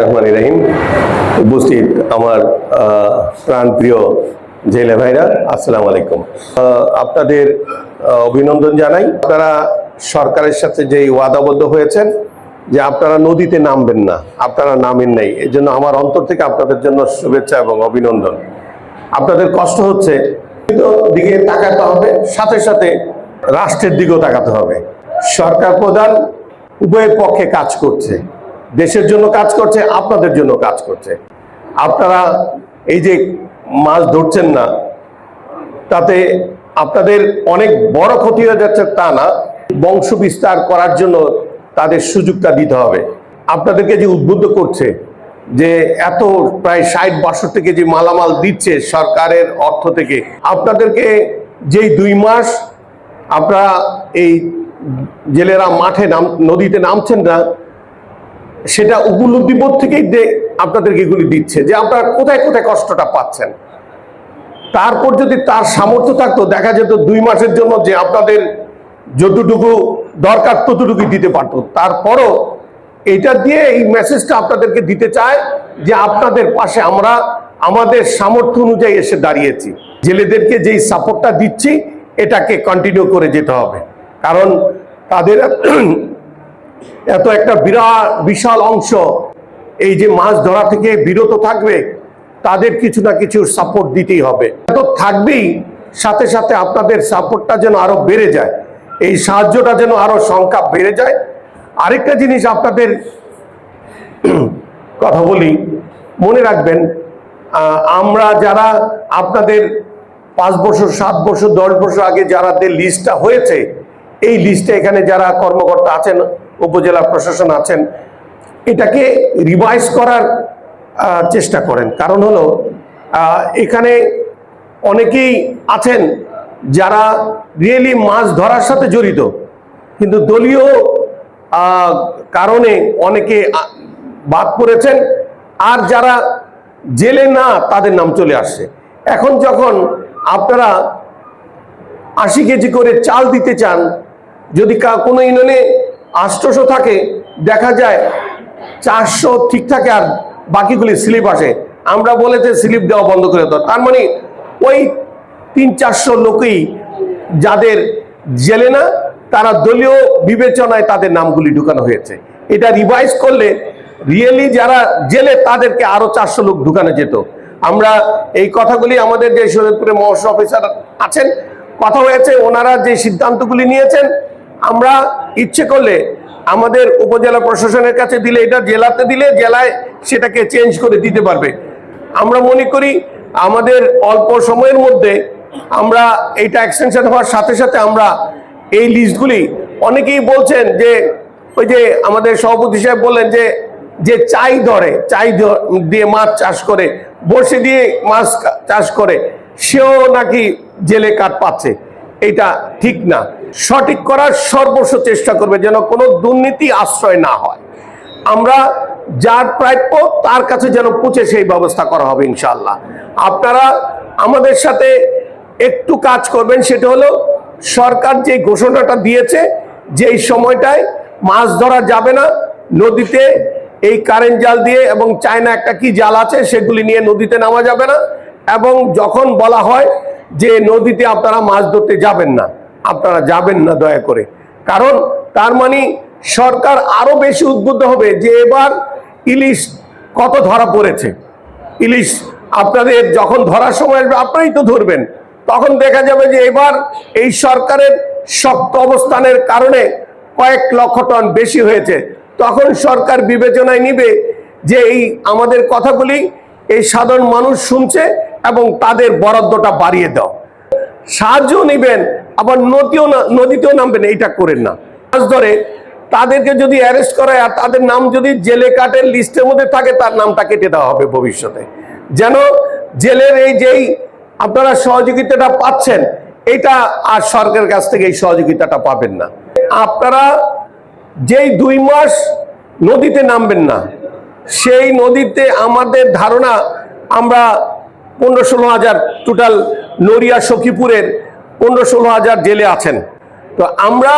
রহমানির রহিম। উপস্থিত আমার প্রাণপ্রিয় জেলে ভাইরা, আসসালামু আলাইকুম। আপনাদের অভিনন্দন জানাই। আপনারা সরকারের সাথে যে ওয়াদাবদ্ধ হয়েছেন যে আপনারা নদীতে নামবেন না, আপনারা নামেন নাই। এই জন্য আমার অন্তর থেকে আপনাদের জন্য শুভেচ্ছা এবং অভিনন্দন। আপনাদের কষ্ট হচ্ছে, দিকে তাকাতে হবে, সাথে সাথে রাষ্ট্রের দিকেও তাকাতে হবে। সরকার প্রধান উভয়ের পক্ষে কাজ করছে, দেশের জন্য কাজ করছে, আপনাদের জন্য কাজ করছে। আপনারা এই যে মাছ ধরছেন না, তাতে আপনাদের অনেক বড় ক্ষতি হয়ে যাচ্ছে তা না, বংশ বিস্তার করার জন্য তাদের সুযোগটা দিতে হবে। আপনাদেরকে যে উদ্বুদ্ধ করছে যে এত প্রায় 60-62 কেজি মালামাল দিচ্ছে সরকারের অর্থ থেকে, আপনাদেরকে যেই 2 মাস আপনারা এই জেলেরা মাঠে নদীতে নামছেন না, সেটা উপলব্ধিবোধ থেকেই আপনাদেরকে এগুলি দিচ্ছে যে আপনারা কোথায় কোথায় কষ্টটা পাচ্ছেন। তারপর যদি তার সামর্থ্য থাকতো, দেখা যেত 2 মাসের জন্য যে আপনাদের যতটুকু দরকার ততটুকুই দিতে পারত। তারপরও এটা দিয়ে এই মেসেজটা আপনাদেরকে দিতে চায় যে আপনাদের পাশে আমরা আমাদের সামর্থ্য অনুযায়ী এসে দাঁড়িয়েছি। জেলেদেরকে যেই সাপোর্টটা দিচ্ছি এটাকে কন্টিনিউ করে যেতে হবে, কারণ তাদের এত একটা বিশাল অংশ এই যে মাছ ধরা থেকে বিরত থাকবে, তাদের কিছু না কিছু সাপোর্ট দিতেই হবে। তো থাকবেই, সাথে সাথে আপনাদের সাপোর্টটা যেন আরো বেড়ে যায়, এই সাহায্যটা যেন আরো সংখ্যা বেড়ে যায়। আরেকটা জিনিস আপনাদের কথা বলি, মনে রাখবেন, আমরা যারা আপনাদের 5 বছর 7 বছর 10 বছর আগে যারাদের লিস্টটা হয়েছে, এই লিস্টে এখানে যারা কর্মকর্তা আছেন, উপজেলা প্রশাসন আছেন, এটাকে রিভাইজ করার চেষ্টা করেন। কারণ হলো এখানে অনেকেই আছেন যারা রিয়েলি মাছ ধরার সাথে জড়িত, কিন্তু দলীয় কারণে অনেকে বাদ পড়েছেন, আর যারা জেলে না তাদের নাম চলে আসছে। এখন যখন আপনারা 80 কেজি করে চাল দিতে চান, যদি কোনো ইউনিয়নে 800 থাকে, দেখা যায় 400 ঠিক থাকে আর বাকিগুলি স্লিপ আসে। আমরা বলেছে স্লিপ দেওয়া বন্ধ করে দাও। তার মানে ওই 300-400 লোকই যাদের জেলে না, তারা দলীয় বিবেচনায় তাদের নামগুলি ঢুকানো হয়েছে। এটা রিভাইজ করলে রিয়েলি যারা জেলে তাদেরকে আরো 400 লোক ঢুকানো যেত। আমরা এই কথাগুলি আমাদের যে শরীয়তপুরে মহসিন অফিসার আছেন, কথা হয়েছে, ওনারা যে সিদ্ধান্তগুলি নিয়েছেন, আমরা ইচ্ছে করলে আমাদের উপজেলা প্রশাসনের কাছে দিলে, এটা জেলাতে দিলে জেলায় সেটাকে চেঞ্জ করে দিতে পারবে। আমরা মনে করি আমাদের অল্প সময়ের মধ্যে আমরা এইটা এক্সটেনশন হওয়ার সাথে সাথে আমরা এই লিস্টগুলি, অনেকেই বলছেন যে ওই যে আমাদের সভাপতি সাহেব বললেন যে চাই ধরে, চাই দিয়ে মাছ চাষ করে, বড়শি দিয়ে মাছ চাষ করে, সেও নাকি জেলে কাট পাচ্ছে। এটা ঠিক না। সঠিক করার সর্বস্ব চেষ্টা করবে যেন কোনো দুর্নীতি আশ্রয় না হয়। আমরা যার প্রাপ্য তার কাছে যেন পৌঁছে সেই ব্যবস্থা করা হবে ইনশাআল্লাহ। আপনারা আমাদের সাথে একটু কাজ করবেন, সেটা হলো সরকার যে ঘোষণাটা দিয়েছে যে এই সময়টায় মাছ ধরা যাবে না নদীতে, এই কারেন্ট জাল দিয়ে এবং চায়না একটা কি জাল আছে সেগুলি নিয়ে নদীতে নামা যাবে না। এবং যখন বলা হয় যে নদীতে আপনারা মাছ ধরতে যাবেন না, আপনারা যাবেন না দয়া করে। কারণ তার মানে সরকার আরো বেশি উদ্বুদ্ধ হবে যে এবার ইলিশ কত ধরা পড়েছে। ইলিশ আপনাদের যখন ধরার সময় আসবে, আপনারাই তো ধরবেন, তখন দেখা যাবে যে এবার এই সরকারের শক্ত অবস্থানের কারণে কয়েক লক্ষ টন বেশি হয়েছে। তখন সরকার বিবেচনায় নিবে যে এই আমাদের কথাগুলি এই সাধারণ মানুষ শুনছে এবং তাদের বরাদ্দটা বাড়িয়ে দাও। সাহায্য নিবেন, আবার নদীতেও নামবেন, এইটা করেন না। মাছ ধরে তাদেরকে যদি অ্যারেস্ট করায় আর তাদের নাম যদি জেলে কাটের লিস্টের মধ্যে থাকে, তার নামটা কেটে দেওয়া হবে ভবিষ্যতে, যেন জেলের এই যেই আপনারা সহযোগিতাটা পাচ্ছেন, এটা আর সরকারের কাছ থেকে এই সহযোগিতাটা পাবেন না। আপনারা যেই 2 মাস নদীতে নামবেন না, সেই নদীতে আমাদের ধারণা আমরা 15-16 হাজার টোটাল নড়িয়া সখীপুরের 15-16 হাজার জেলে আছেন। তো আমরা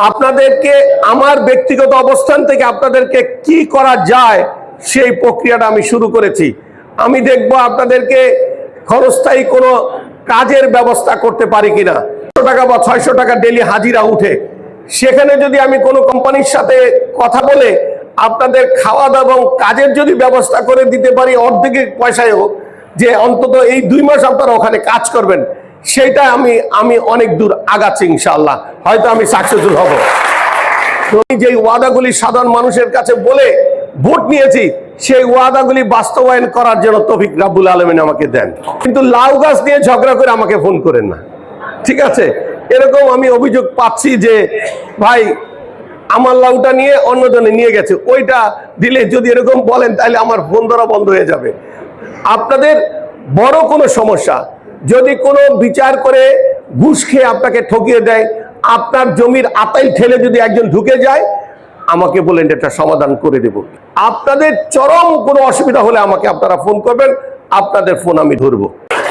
আপনাদেরকে আমার ব্যক্তিগত অবস্থান থেকে আপনাদেরকে কি করা যায় সেই প্রক্রিয়াটা আমি শুরু করেছি। আমি দেখব আপনাদেরকে ক্ষণস্থায়ী কোনো কাজের ব্যবস্থা করতে পারি কিনা। 500 টাকা বা 600 টাকা ডেলি হাজিরা উঠে, সেখানে যদি আমি কোনো কোম্পানির সাথে কথা বলে আপনাদের খাওয়া দাওয়া এবং কাজের যদি ব্যবস্থা করে দিতে পারি অর্ধেকের পয়সায় হোক, যে অন্তত এই 2 মাস আপনারা ওখানে কাজ করবেন, সেটা আমি অনেক দূর আগাচ্ছি ইনশাআল্লাহ, হয়তো আমি সাকসেসফুল হব। তো যে ওয়াদাগুলি সাধারণ মানুষের কাছে বলে ভোট নিয়েছি, সেই ওয়াদাগুলি বাস্তবায়ন করার জন্য তৌফিক রাব্বুল আলামিন আমাকে দেন। কিন্তু লাউ গাছ নিয়ে ঝগড়া করে আমাকে ফোন করেন না, ঠিক আছে? এরকম আমি অভিযোগ পাচ্ছি যে ভাই আমার লাউটা নিয়ে অন্যজনে নিয়ে গেছে, ওইটা দিলে যদি এরকম বলেন তাহলে আমার ফোন ধরা বন্ধ হয়ে যাবে। আপনাদের বড় কোনো সমস্যা যদি কোনো বিচার করে ঘুষ খেয়ে আপনাকে ঠকিয়ে দেয়, আপনার জমির আতাইল ঠেলে যদি একজন ঢুকে যায়, আমাকে বলেন, এটা সমাধান করে দেব। আপনাদের চরম কোনো অসুবিধা হলে আমাকে আপনারা ফোন করবেন, আপনাদের ফোন আমি ধরবো।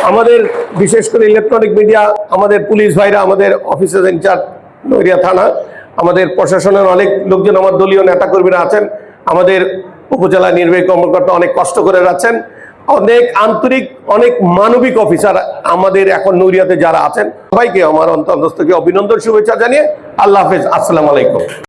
আমাদের বিশেষ করে ইলেকট্রনিক মিডিয়া, আমাদের পুলিশ ভাইরা, আমাদের অফিসার ইনচার্জ নড়িয়া থানা, আমাদের প্রশাসনের অনেক লোকজন, আমার দলীয় নেতাকর্মীরা আছেন, আমাদের উপজেলা নির্বাহী কর্মকর্তা অনেক কষ্ট করে যাচ্ছেন, অনেক আন্তরিক, অনেক মানবিক অফিসার আমাদের এখন নড়িয়াতে যারা আছেন, সবাইকে আমার অন্তরস্থ থেকে অভিনন্দন, শুভেচ্ছা জানিয়ে আল্লাহ হাফেজ, আসসালামু আলাইকুম।